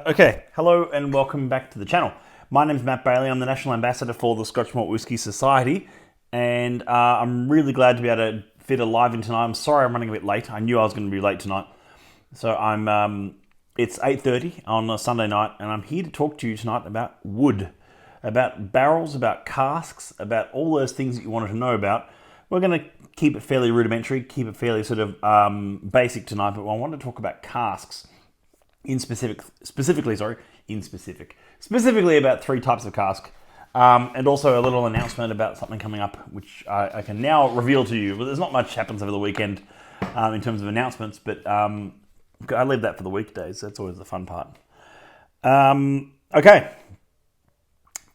Okay, hello and welcome back to the channel. My name's Matt Bailey. I'm the National Ambassador for the Scotch Malt Whisky Society, and I'm really glad to be able to fit a live in tonight. I'm sorry I'm running a bit late. I knew I was going to be late tonight. So it's 8:30 on a Sunday night, and I'm here to talk to you tonight about wood, about barrels, about casks, about all those things that you wanted to know about. We're going to keep it fairly rudimentary, keep it fairly sort of basic tonight, but I want to talk about casks. Specifically about three types of cask, and also a little announcement about something coming up, which I can now reveal to you. Well, there's not much happens over the weekend in terms of announcements, but I leave that for the weekdays. That's always the fun part. Okay.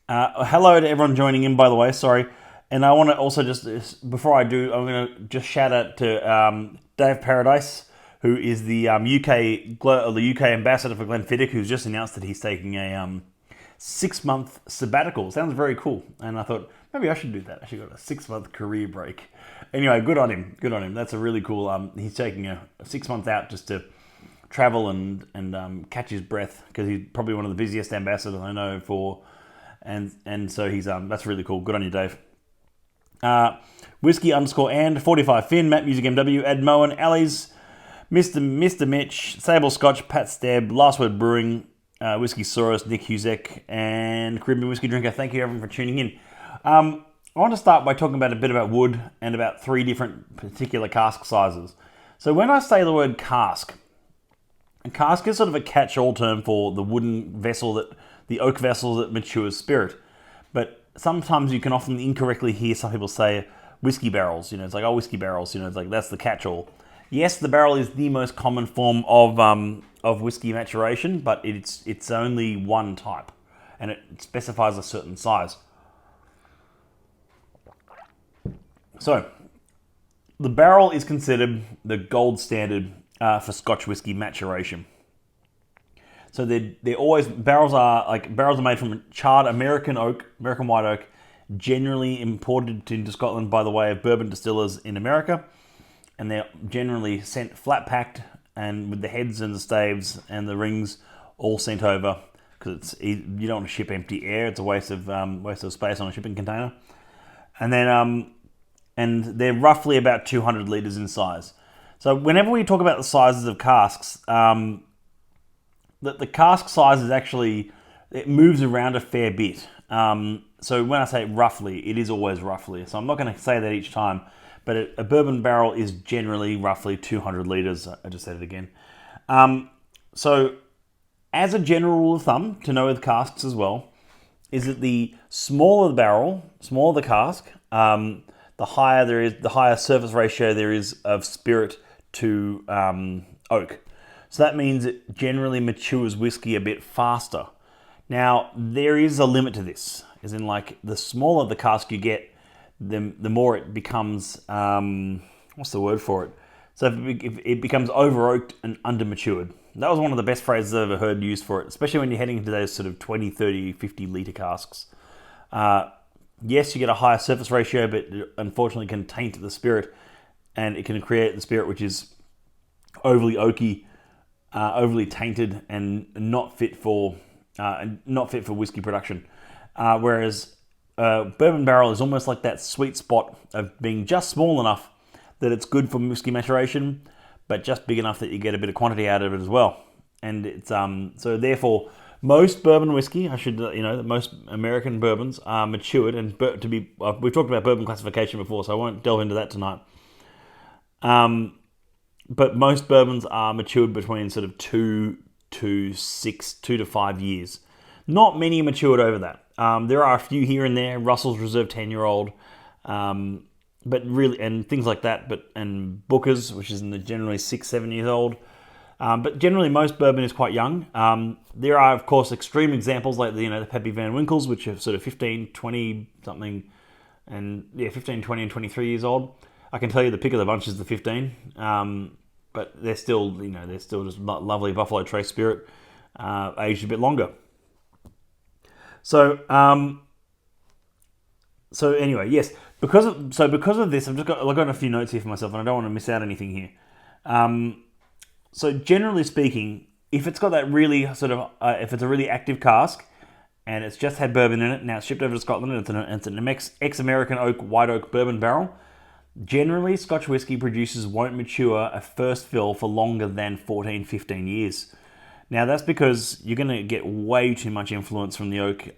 Hello to everyone joining in, by the way. Sorry. And I want to also just, before I do, I'm going to just shout out to Dave Paradise, who is the UK ambassador for Glenfiddich, who's just announced that he's taking a 6-month sabbatical. Sounds very cool. And I thought, maybe I should do that. I should go a 6-month career break. Anyway, good on him. Good on him. That's a really cool... he's taking a 6 months out just to travel and catch his breath, because he's probably one of the busiest ambassadors I know for... And so he's that's really cool. Good on you, Dave. Whiskey_and 45 Finn, Matt Music MW, Ed Moen, Ali's, Mr. Mitch, Sable Scotch, Pat Stebb, Last Word Brewing, Whiskey Saurus, Nick Husek, and Caribbean Whiskey Drinker. Thank you everyone for tuning in. I want to start by talking about a bit about wood and about 3 different particular cask sizes. So when I say the word cask, a cask is sort of a catch-all term for the wooden vessel, the oak vessel that matures spirit. But sometimes you can often incorrectly hear some people say whiskey barrels. It's like, oh, whiskey barrels. It's like, that's the catch-all. Yes, the barrel is the most common form of whiskey maturation, but it's only one type, and it specifies a certain size. So, the barrel is considered the gold standard for Scotch whiskey maturation. So they're always barrels are made from charred American white oak, generally imported into Scotland by the way of bourbon distillers in America. And they're generally sent flat packed, and with the heads and the staves and the rings all sent over, because you don't want to ship empty air. It's a waste of space on a shipping container. And then and they're roughly about 200 liters in size. So whenever we talk about the sizes of casks, the cask size is actually, it moves around a fair bit. So when I say roughly, it is always roughly. So I'm not going to say that each time. But a bourbon barrel is generally roughly 200 litres. I just said it again. So as a general rule of thumb, to know with casks as well, is that the smaller the barrel, smaller the cask, the higher surface ratio there is of spirit to oak. So that means it generally matures whiskey a bit faster. Now, there is a limit to this, as in like the smaller the cask you get, the more it becomes, what's the word for it? So if it becomes over-oaked and under-matured. That was one of the best phrases I've ever heard used for it, especially when you're heading into those sort of 20, 30, 50 litre casks. Yes, you get a higher surface ratio, but it unfortunately can taint the spirit, and it can create the spirit which is overly oaky, overly tainted, and not fit for whiskey production. Whereas bourbon barrel is almost like that sweet spot of being just small enough that it's good for whiskey maturation, but just big enough that you get a bit of quantity out of it as well. And it's so therefore most bourbon whiskey, most American bourbons are matured, and we've talked about bourbon classification before, so I won't delve into that tonight. But most bourbons are matured between sort of 2 to 5 years. Not many matured over that. There are a few here and there. Russell's Reserve 10-year-old, but really, and things like that. And Booker's, which is generally 6-7 years old. But generally, most bourbon is quite young. There are, of course, extreme examples like the Pappy Van Winkles, which are sort of 15, 20 something, and 15, 20, and 23 years old. I can tell you the pick of the bunch is the 15, but they're still just lovely Buffalo Trace spirit, aged a bit longer. So anyway, yes, because of this, I've got a few notes here for myself, and I don't want to miss out anything here. So generally speaking, if it's got that really sort of, if it's a really active cask, and it's just had bourbon in it, now it's shipped over to Scotland, and it's an ex-American oak, white oak bourbon barrel. Generally, Scotch whisky producers won't mature a first fill for longer than 14, 15 years. Now, that's because you're going to get way too much influence from the oak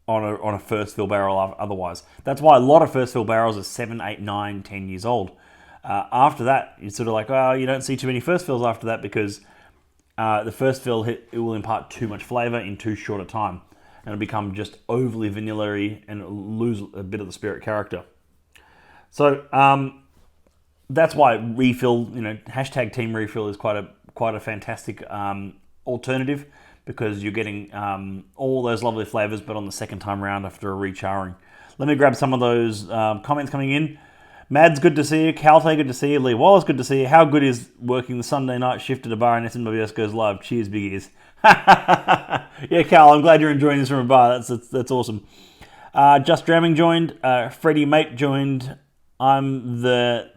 on a first fill barrel otherwise. That's why a lot of first fill barrels are 7, 8, 9, 10 years old. After that, it's sort of like, oh, you don't see too many first fills after that because the first fill it will impart too much flavour in too short a time. And it'll become just overly vanilla-y and lose a bit of the spirit character. So that's why refill, hashtag team refill is quite a fantastic alternative, because you're getting all those lovely flavours, but on the second time around after a recharring. Let me grab some of those comments coming in. Mads, good to see you. Calte, good to see you. Lee Wallace, good to see you. How good is working the Sunday night shift at a bar and SMWS goes live? Cheers, big ears. Yeah, Cal, I'm glad you're enjoying this from a bar. That's awesome. Just Dramming joined. Freddie Mate joined. I'm the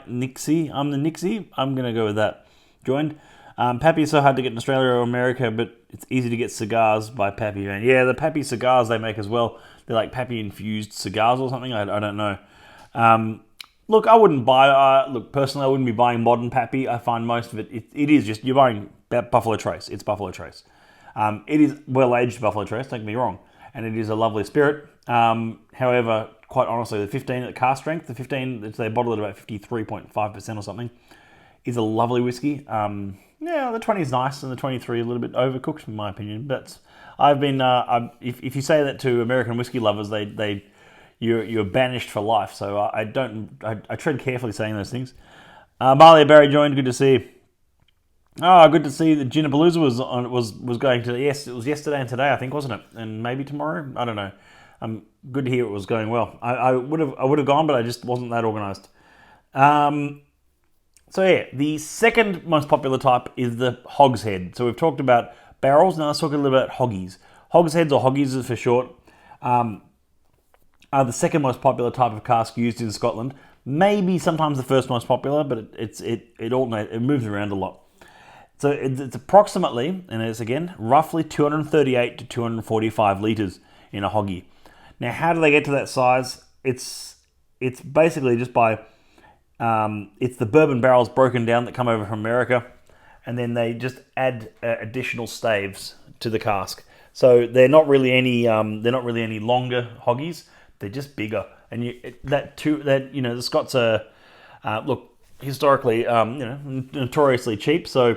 Nixie. I'm the Nixie. I'm going to go with that. Joined. Pappy is so hard to get in Australia or America, but it's easy to get cigars by Pappy, man. Yeah, the Pappy cigars they make as well. They're like Pappy infused cigars or something. I don't know. Look, I wouldn't buy. Personally, I wouldn't be buying modern Pappy. I find most of it is just you're buying Buffalo Trace. It's Buffalo Trace. It is well-aged Buffalo Trace. Don't get me wrong, and it is a lovely spirit. However, quite honestly, the 15 at cask strength, the 15 they bottle at about 53.5% or something, is a lovely whiskey. Yeah, the 20 is nice, and the 23 a little bit overcooked in my opinion. But I've been if you say that to American whiskey lovers, you're banished for life. So I tread carefully saying those things. Marlia Barry joined. Good to see you. Oh, good to see that Ginapalooza was going to. Yes, it was yesterday and today, I think, wasn't it? And maybe tomorrow. I don't know. Good to hear it was going well. I would have gone, but I just wasn't that organised. So yeah, the second most popular type is the hogshead. So we've talked about barrels. Now let's talk a little bit about hoggies. Hogsheads, or hoggies for short, are the second most popular type of cask used in Scotland. Maybe sometimes the first most popular, but it moves around a lot. So it's approximately, and it's again, roughly 238 to 245 litres in a hoggie. Now, how do they get to that size? It's basically just by, it's the bourbon barrels broken down that come over from America, and then they just add additional staves to the cask. So they're not really any longer hoggies. They're just bigger, and the Scots are historically notoriously cheap. So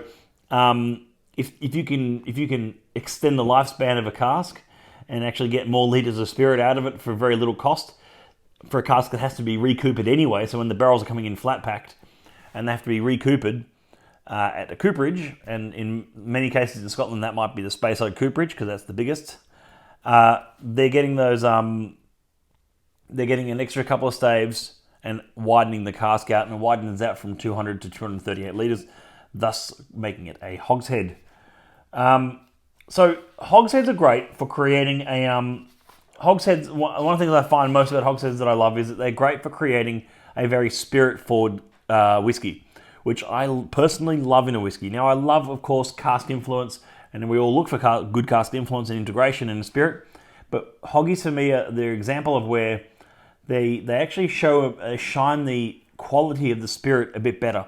if you can extend the lifespan of a cask and actually get more litres of spirit out of it for very little cost, for a cask that has to be recoopered anyway, so when the barrels are coming in flat packed and they have to be recoopered at a cooperage, and in many cases in Scotland that might be the Space Oak cooperage because that's the biggest, they're getting those they're getting an extra couple of staves and widening the cask out, and it widens out from 200 to 238 litres, thus making it a hogshead. So hogsheads are great for creating a hogsheads. One of the things I find most about hogsheads that I love is that they're great for creating a very spirit-forward whiskey, which I personally love in a whiskey. Now, I love, of course, cask influence, and we all look for good cask influence and integration in the spirit. But hoggies for me are the example of where they actually shine the quality of the spirit a bit better,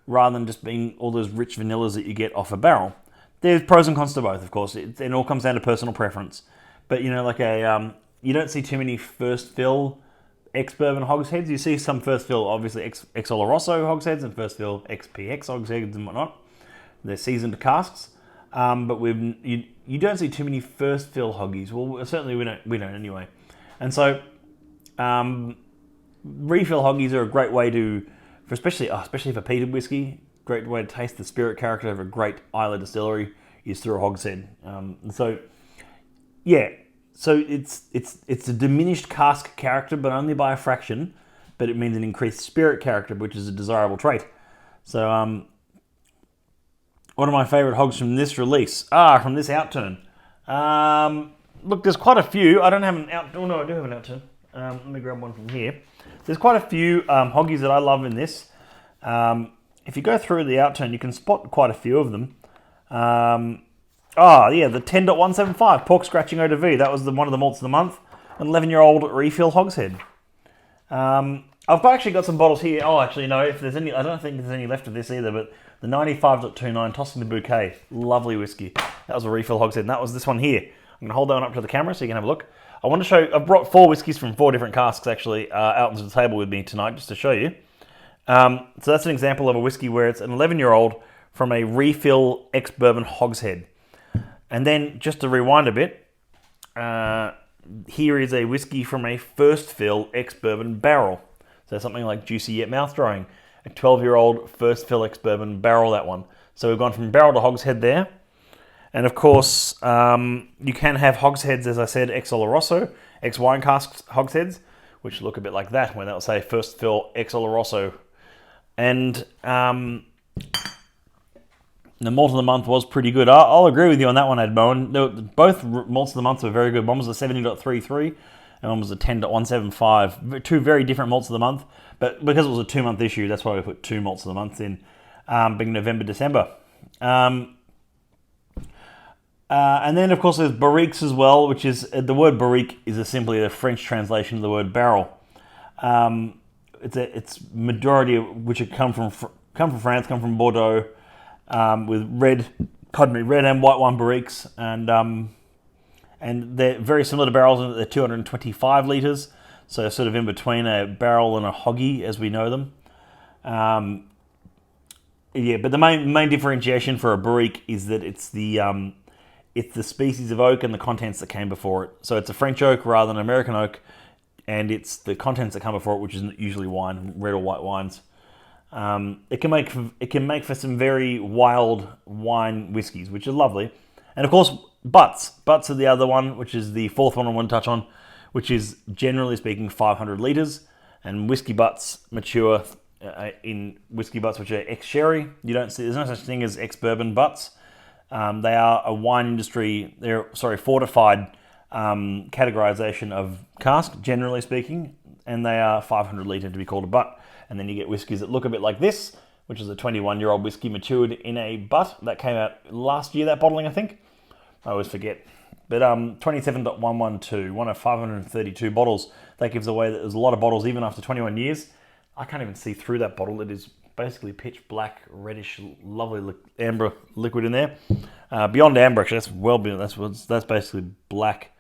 rather than just being all those rich vanillas that you get off a barrel. There's pros and cons to both, of course. It all comes down to personal preference. But you don't see too many first fill ex-bourbon hogsheads. You see some first fill, obviously ex-Oloroso hogsheads and first fill ex-PX hogsheads and whatnot. They're seasoned casks. But you don't see too many first fill hoggies. Well, certainly we don't anyway. And so refill hoggies are a great way to, especially for peated whiskey, great way to taste the spirit character of a great Islay distillery is through a hogshead. So it's a diminished cask character, but only by a fraction. But it means an increased spirit character, which is a desirable trait. So one of my favourite hogs from this release, from this outturn. Look, there's quite a few. I don't have an out. Oh no, I do have an outturn. Let me grab one from here. There's quite a few hoggies that I love in this. If you go through the outturn, you can spot quite a few of them. Oh, yeah, the 10.175 pork scratching eau de vie. That was one of the malts of the month. An 11-year-old refill hogshead. I've actually got some bottles here. Oh, actually, no, if there's any, I don't think there's any left of this either, but the 95.29 Tossing the Bouquet. Lovely whiskey. That was a refill hogshead, and that was this one here. I'm going to hold that one up to the camera so you can have a look. I want to show, I've brought 4 whiskies from 4 different casks, actually, out onto the table with me tonight, just to show you. So that's an example of a whiskey where it's an 11-year-old from a refill ex-bourbon hogshead. And then, just to rewind a bit, here is a whiskey from a first fill ex-bourbon barrel. So something like Juicy Yet Mouth Drying. A 12-year-old first fill ex-bourbon barrel, that one. So we've gone from barrel to hogshead there. And of course, you can have hogsheads, as I said, ex-Oloroso, ex-wine casks hogsheads, which look a bit like that, when they'll say first fill ex-Oloroso. And the malt of the month was pretty good. I'll agree with you on that one, Admoan. Both malts of the month were very good. One was a 70.33 and one was a 10.175. 2 very different malts of the month, but because it was a 2-month issue, that's why we put 2 malts of the month in, being November, December. And then, of course, there's barriques as well, which is, the word barrique is simply a French translation of the word barrel. It's majority of which come from France, come from Bordeaux, with red and white wine barriques, and they're very similar to barrels in that they're 225 litres, so sort of in between a barrel and a hoggy as we know them. Yeah, but the main differentiation for a barrique is that it's the species of oak and the contents that came before it. So it's a French oak rather than an American oak, and it's the contents that come before it, which is usually wine, red or white wines. It can make for some very wild wine whiskies, which are lovely. And of course, butts. Butts are the other one, which is the 4th one I want to touch on, which is generally speaking 500 litres. And whiskey butts mature in whiskey butts which are ex-sherry. There's no such thing as ex-bourbon butts. They are a wine industry. Fortified categorization of cask, generally speaking, and they are 500 litre to be called a butt. And then you get whiskies that look a bit like this, which is a 21-year-old whiskey matured in a butt. That came out last year, that bottling, I think. I always forget. But 27.112, one of 532 bottles. That gives away that there's a lot of bottles, even after 21 years. I can't even see through that bottle. It is basically pitch black, reddish, lovely amber liquid in there. Beyond amber, actually, that's well beyond. That's basically black.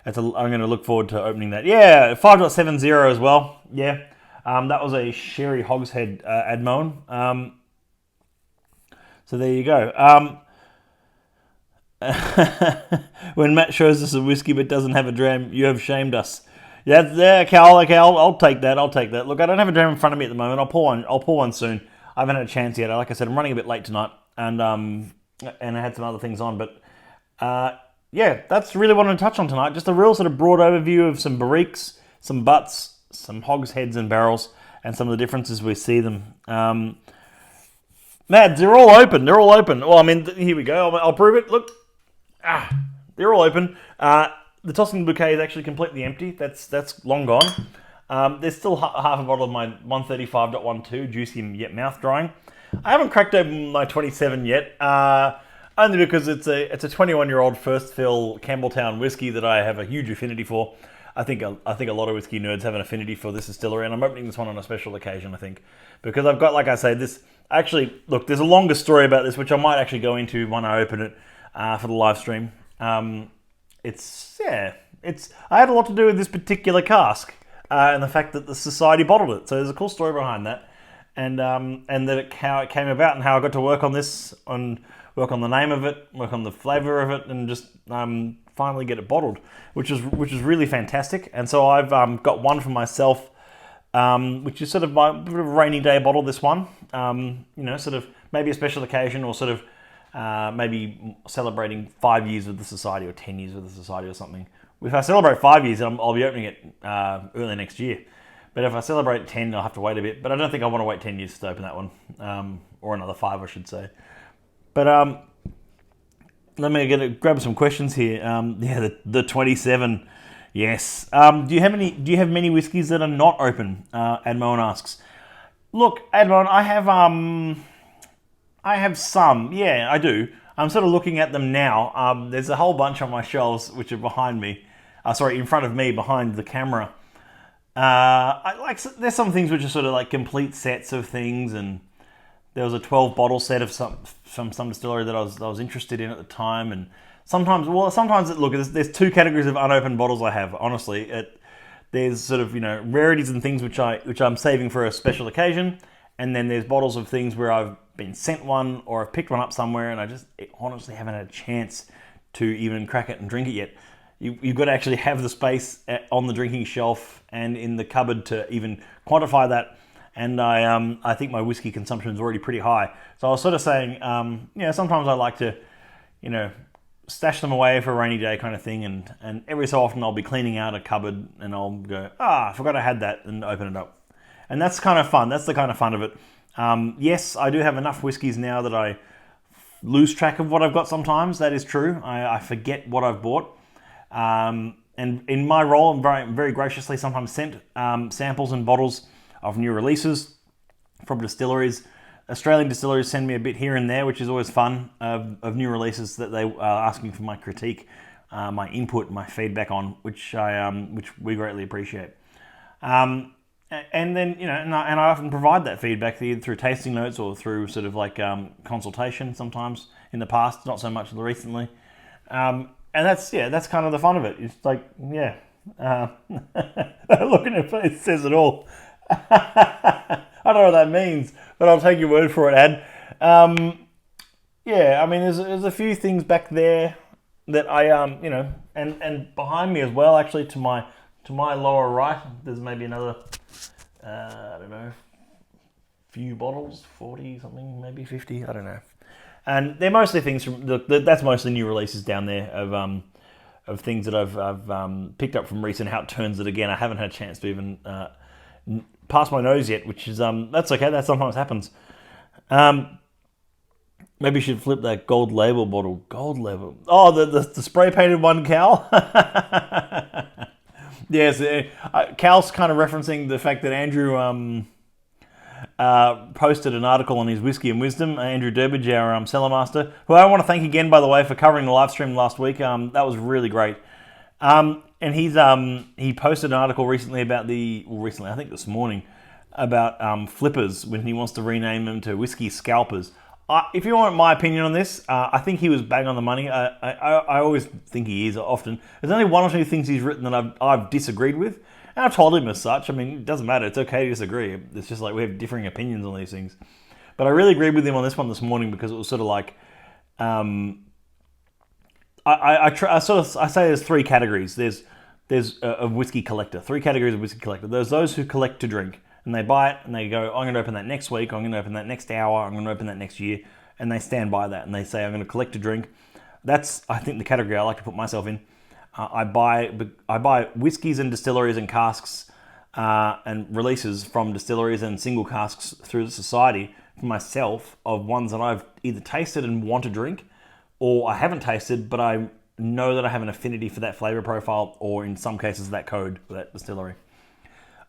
I'm going to look forward to opening that. Yeah, 5.70 as well. Yeah. That was a sherry hogshead, Admoan. So there you go. When Matt shows us a whiskey but doesn't have a dram, you have shamed us. Yeah, Cal. Okay, I'll take that. Look, I don't have a dram in front of me at the moment. I'll pull one soon. I haven't had a chance yet. Like I said, I'm running a bit late tonight, and I had some other things on. But yeah, that's really what I want to touch on tonight. Just a real sort of broad overview of some barriques, some butts, some hogsheads and barrels, and some of the differences we see them. Mads, they're all open. Well, I mean, here we go. I'll prove it. Look. They're all open. The Tossing the Bouquet is actually completely empty. That's long gone. There's still half a bottle of my 135.12 Juicy Yet Mouth Drying. I haven't cracked open my 27 yet, only because it's a 21-year-old first fill Campbelltown whiskey that I have a huge affinity for. I think a lot of whiskey nerds have an affinity for this distillery, and I'm opening this one on a special occasion, I think, because I've got, like I say, this. Actually, look, there's a longer story about this, which I might actually go into when I open it for the live stream. I had a lot to do with this particular cask and the fact that the society bottled it. So there's a cool story behind that, and how it came about and how I got to work on this, work on the name of it, work on the flavour of it, and just finally get it bottled, which is really fantastic. And so I've got one for myself, which is sort of my bit of a rainy day bottle. This one, sort of maybe a special occasion, or sort of maybe celebrating 5 years with the society or 10 years with the society or something. If I celebrate 5 years, I'll be opening it early next year. But if I celebrate 10, I'll have to wait a bit. But I don't think I want to wait 10 years to open that one, or another 5, I should say. But let me grab some questions here. The 27. Yes. Do you have many whiskies that are not open? Admoan asks. Look, Admoan, I have some. Yeah, I do. I'm sort of looking at them now. There's a whole bunch on my shelves which are behind me. In front of me, behind the camera. There's some things which are sort of like complete sets of things, and there was a 12 bottle set of from some distillery that I was interested in at the time. And sometimes there's two categories of unopened bottles I have. Honestly, there's sort of rarities and things which I'm saving for a special occasion, and then there's bottles of things where I've been sent one or I've picked one up somewhere and I just honestly haven't had a chance to even crack it and drink it yet. You've got to actually have the space on the drinking shelf and in the cupboard to even quantify that. And I think my whiskey consumption is already pretty high. So I was sort of saying, sometimes I like to, stash them away for a rainy day kind of thing. And every so often I'll be cleaning out a cupboard and I'll go, I forgot I had that, and open it up. And that's kind of fun. That's the kind of fun of it. Yes, I do have enough whiskies now that I lose track of what I've got sometimes. That is true. I forget what I've bought. And in my role, I'm very, very graciously sometimes sent samples and bottles of new releases from distilleries. Australian distilleries send me a bit here and there, which is always fun, of new releases that they are asking for my critique, my input, my feedback on, which we greatly appreciate. And then, and I often provide that feedback either through tasting notes or through sort of like consultation sometimes in the past, not so much recently. And that's kind of the fun of it. It's like, look at her face, says it all. I don't know what that means, but I'll take your word for it, Ad. There's a few things back there that I, and behind me as well, actually, to my lower right, there's maybe another, few bottles, 40 something, maybe 50, I don't know. And they're mostly things that's mostly new releases down there of things that I've picked up from recent How It Turns It again. I haven't had a chance to even pass my nose yet, which is that's okay. That sometimes happens. Maybe you should flip that gold label bottle. Gold label. Oh, the spray painted one, Cal. Yes, Cal's kind of referencing the fact that Andrew posted an article on his Whiskey and Wisdom. Andrew Durbidge, our cellar master, who I want to thank again, by the way, for covering the live stream last week. That was really great. And he posted an article recently about I think this morning, about flippers when he wants to rename them to whiskey scalpers. If you want my opinion on this, I think he was bang on the money. I always think he is often. There's only one or two things he's written that I've disagreed with. And I've told him as such. I mean, it doesn't matter. It's okay to disagree. It's just like we have differing opinions on these things. But I really agreed with him on this one this morning because it was sort of like, I say there's three categories. There's a whiskey collector. Three categories of whiskey collector. There's those who collect to drink, and they buy it and they go, I'm going to open that next week. I'm going to open that next hour. I'm going to open that next year, and they stand by that and they say, I'm going to collect to drink. That's, I think, the category I like to put myself in. I buy whiskies and distilleries and casks and releases from distilleries and single casks through the society for myself of ones that I've either tasted and want to drink, or I haven't tasted, but I know that I have an affinity for that flavor profile, or in some cases that code for that distillery.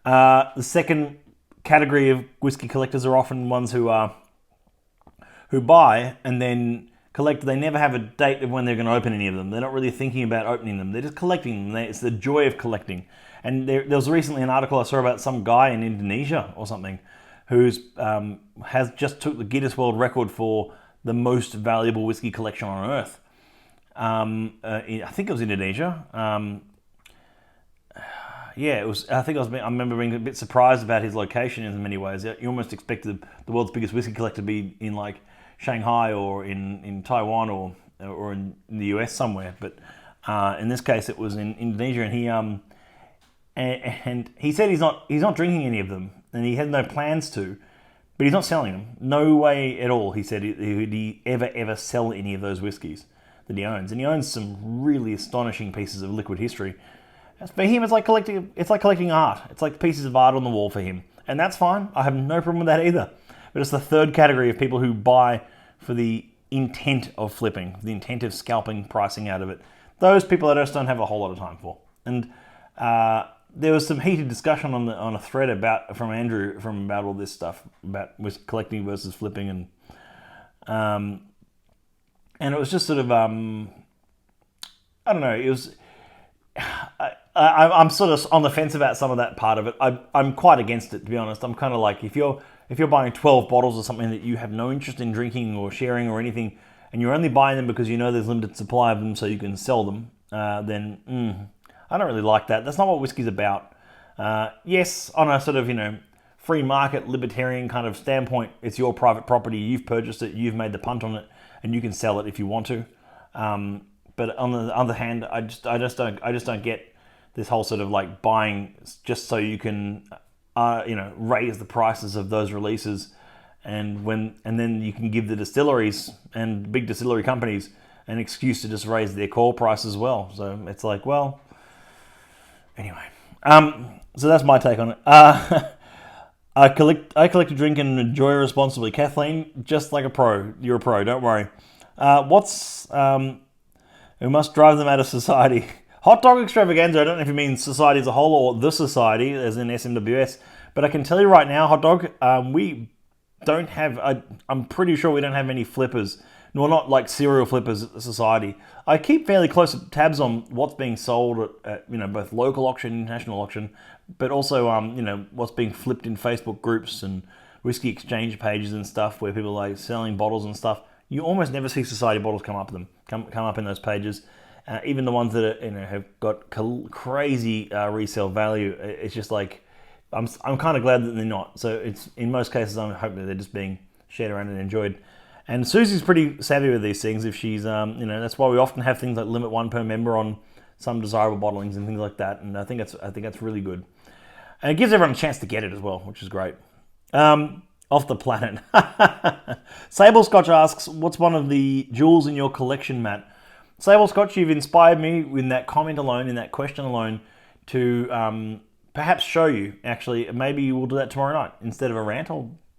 The second category of whiskey collectors are often ones who buy and then collect. They never have a date of when they're going to open any of them. They're not really thinking about opening them. They're just collecting them. It's the joy of collecting. And there was recently an article I saw about some guy in Indonesia or something who's has just took the Guinness World Record for the most valuable whiskey collection on Earth. I think it was Indonesia. It was. I remember being a bit surprised about his location in many ways. You almost expected the world's biggest whiskey collector to be in like Shanghai or in Taiwan or in the US somewhere, but in this case it was in Indonesia, and he said he's not drinking any of them, and he had no plans to, but he's not selling them. No way at all. He said would he ever sell any of those whiskies that he owns, and he owns some really astonishing pieces of liquid history. For him, it's like collecting art. It's like pieces of art on the wall for him, and that's fine. I have no problem with that either. But it's the third category of people who buy for the intent of flipping, the intent of scalping pricing out of it. Those people I just don't have a whole lot of time for. And there was some heated discussion on a thread from Andrew about all this stuff, about collecting versus flipping. And and it was just sort of I don't know. It was. I'm sort of on the fence about some of that part of it. I'm quite against it, to be honest. I'm kind of like, if you're buying 12 bottles of something that you have no interest in drinking or sharing or anything, and you're only buying them because you know there's limited supply of them so you can sell them, then I don't really like that. That's not what whiskey's about. Yes, on a sort of, free market, libertarian kind of standpoint, it's your private property. You've purchased it. You've made the punt on it, and you can sell it if you want to. But on the other hand, I just don't get this whole sort of like buying just so you can, raise the prices of those releases, and then you can give the distilleries and big distillery companies an excuse to just raise their core price as well. So it's like, well, anyway. So that's my take on it. I collect a drink and enjoy responsibly. Kathleen, just like a pro. You're a pro. Don't worry. We must drive them out of society. Hot dog extravaganza, I don't know if it means society as a whole or the society, as in SMWS, but I can tell you right now, hot dog, we don't have, I'm pretty sure we don't have any flippers, nor not like serial flippers at the society. I keep fairly close tabs on what's being sold at both local auction, international auction, but also, what's being flipped in Facebook groups and whiskey exchange pages and stuff where people are like selling bottles and stuff. You almost never see society bottles come up in those pages. Even the ones that are, have got crazy resale value. It's just like, I'm kind of glad that they're not. So it's, in most cases, I'm hoping that they're just being shared around and enjoyed. And Susie's pretty savvy with these things. If she's, that's why we often have things like limit one per member on some desirable bottlings and things like that. And I think that's really good. And it gives everyone a chance to get it as well, which is great. Off the planet. Sable Scotch asks, what's one of the jewels in your collection, Matt? Sable Scotch, you've inspired me in that comment alone, in that question alone, to perhaps show you. Actually, maybe we'll do that tomorrow night instead of a rant.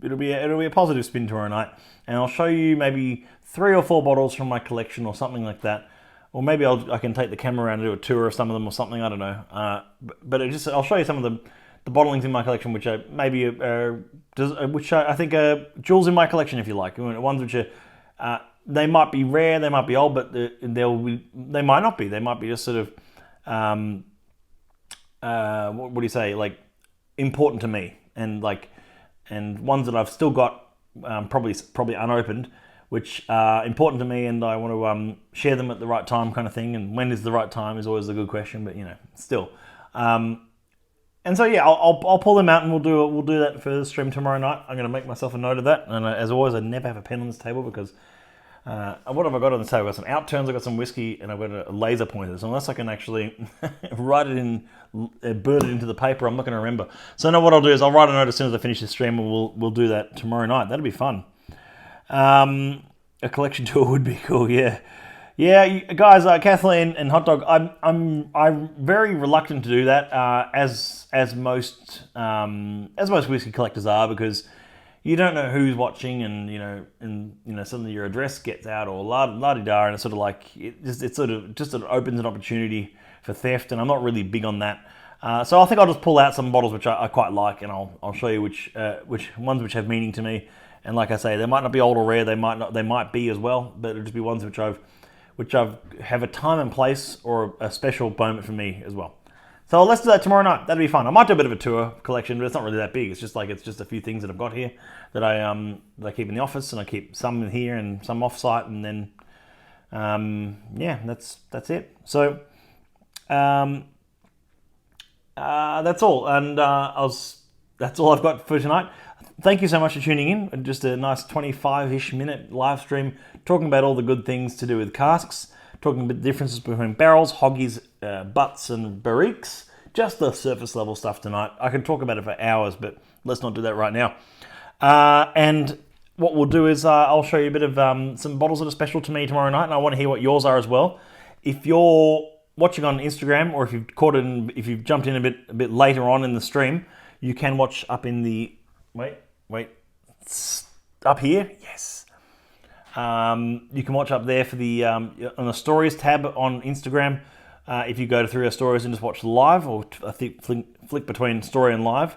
It'll be a positive spin tomorrow night, and I'll show you maybe 3 or 4 bottles from my collection or something like that. Or maybe I can take the camera around and do a tour of some of them or something. I don't know. But I'll show you some of the bottlings in my collection, which are maybe I think are jewels in my collection, if you like. Ones which are they might be rare, they might be old, but they might not be. They might be just sort of what do you say, like important to me, and ones that I've still got probably unopened, which are important to me, and I want to share them at the right time, kind of thing. And when is the right time is always a good question, but still. And so yeah, I'll pull them out and we'll do that for the stream tomorrow night. I'm going to make myself a note of that. And as always, I never have a pen on this table because what have I got on the table? I've got some outturns, I've got some whiskey, and I've got a laser pointer. So unless I can actually write it in, burn it into the paper, I'm not going to remember. So now what I'll do is I'll write a note as soon as I finish this stream, and we'll do that tomorrow night. That'll be fun. A collection tour would be cool. Yeah. Yeah, guys, Kathleen and Hot Dog, I'm very reluctant to do that, as most whiskey collectors are, because you don't know who's watching, and suddenly your address gets out, or la-di-da, and it's sort of like it sort of opens an opportunity for theft, and I'm not really big on that. So I think I'll just pull out some bottles which I quite like, and I'll show you which ones which have meaning to me. And like I say, they might not be old or rare, they might be as well, but it'll just be ones which have a time and place or a special moment for me as well. So let's do that tomorrow night. That'll be fun. I might do a bit of a tour collection, but it's not really that big. It's just a few things that I've got here that I keep in the office, and I keep some in here and some off-site, and then that's it. So that's all, and that's all I've got for tonight. Thank you so much for tuning in. Just a nice 25-ish minute live stream talking about all the good things to do with casks, talking about the differences between barrels, hoggies, butts, and barriques. Just the surface level stuff tonight. I could talk about it for hours, but let's not do that right now. And what we'll do is I'll show you a bit of some bottles that are special to me tomorrow night, and I want to hear what yours are as well. If you're watching on Instagram, or if you've jumped in a bit later on in the stream, you can watch up in the wait, up here, yes. You can watch up there for the on the stories tab on Instagram. If you go through our stories and just watch live, or I think flick between story and live,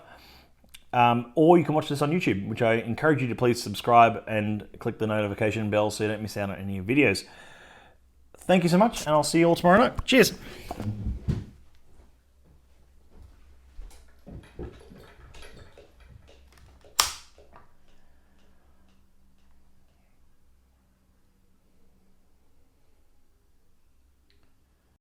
or you can watch this on YouTube, which I encourage you to please subscribe and click the notification bell so you don't miss out on any videos. Thank you so much, and I'll see you all tomorrow night. Cheers.